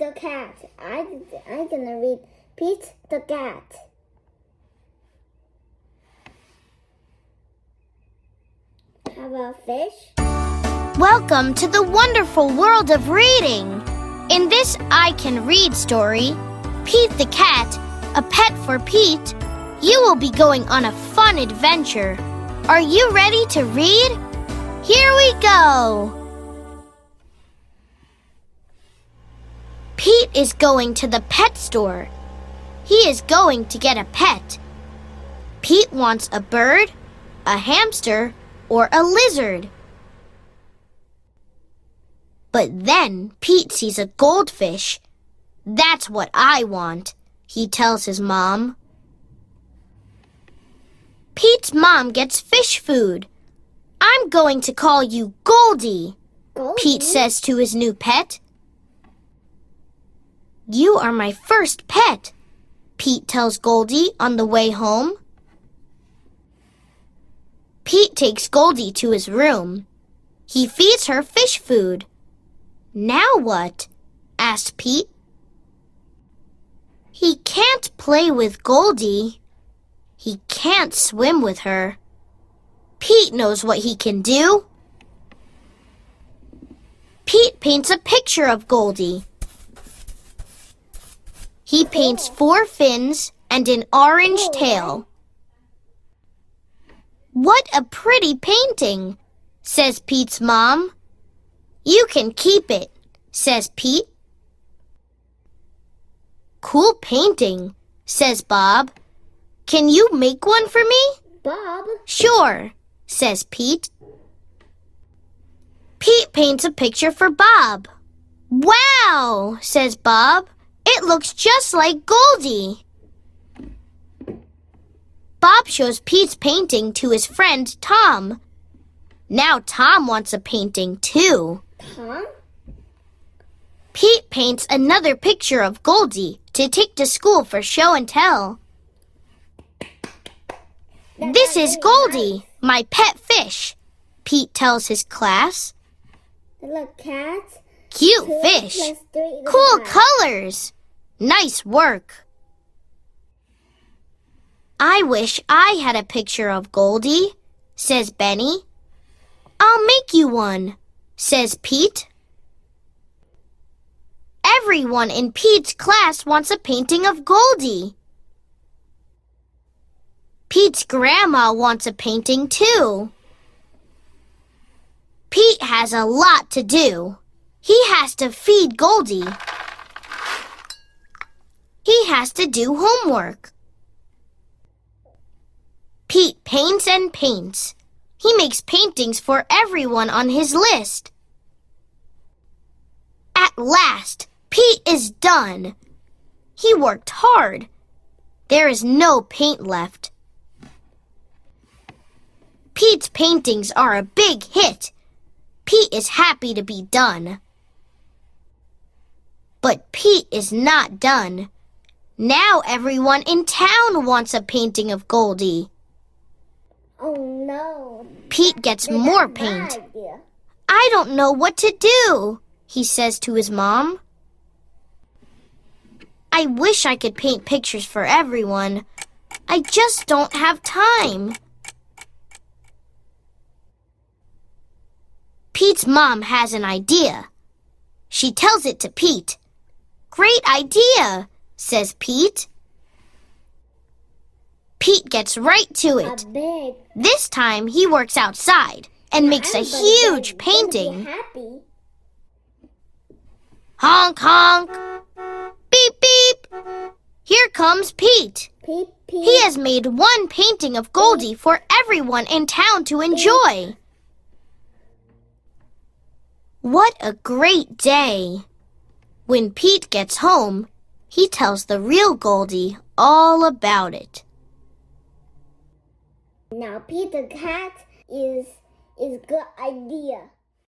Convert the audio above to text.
the cat. I'm gonna read Pete the cat. Have a fish. Welcome to the wonderful world of reading. In this I Can Read story, Pete the cat, a pet for Pete, you will be going on a fun adventure. Are you ready to read? Here we go! Pete is going to the pet store. He is going to get a pet. Pete wants a bird, a hamster, or a lizard. But then Pete sees a goldfish. That's what I want, he tells his mom. Pete's mom gets fish food. I'm going to call you Goldie, Pete says to his new pet. You are my first pet, Pete tells Goldie on the way home. Pete takes Goldie to his room. He feeds her fish food. Now what? Asked Pete. He can't play with Goldie. He can't swim with her. Pete knows what he can do. Pete paints a picture of Goldie. He paints 4 fins and an orange tail. What a pretty painting, says Pete's mom. You can keep it, says Pete. Cool painting, says Bob. Can you make one for me? Bob? Sure, says Pete. Pete paints a picture for Bob. Wow, says Bob. It looks just like Goldie. Bob shows Pete's painting to his friend Tom. Now Tom wants a painting too. Tom? Pete paints another picture of Goldie to take to school for show and tell. This is Goldie, my pet fish, Pete tells his class. Look, cat. Cute fish. Cool colors. Nice work. I wish I had a picture of Goldie, says Benny. I'll make you one, says Pete. Everyone in Pete's class wants a painting of Goldie. Pete's grandma wants a painting too. Pete has a lot to do. He has to feed Goldie. He has to do homework. Pete paints and paints. He makes paintings for everyone on his list. At last, Pete is done. He worked hard. There is no paint left. Pete's paintings are a big hit. Pete is happy to be done. But Pete is not done. Now everyone in town wants a painting of Goldie. Oh no. Pete gets more paint. I don't know what to do, he says to his mom. I wish I could paint pictures for everyone. I just don't have time. Pete's mom has an idea. She tells it to Pete. Great idea, says Pete. Pete gets right to it. This time he works outside and makes a huge painting. Honk, honk. Beep, beep. Here comes Pete. He has made one painting of Goldie for everyone in town to enjoy. What a great day! When Pete gets home, he tells the real Goldie all about it. Now Pete the cat is a good idea.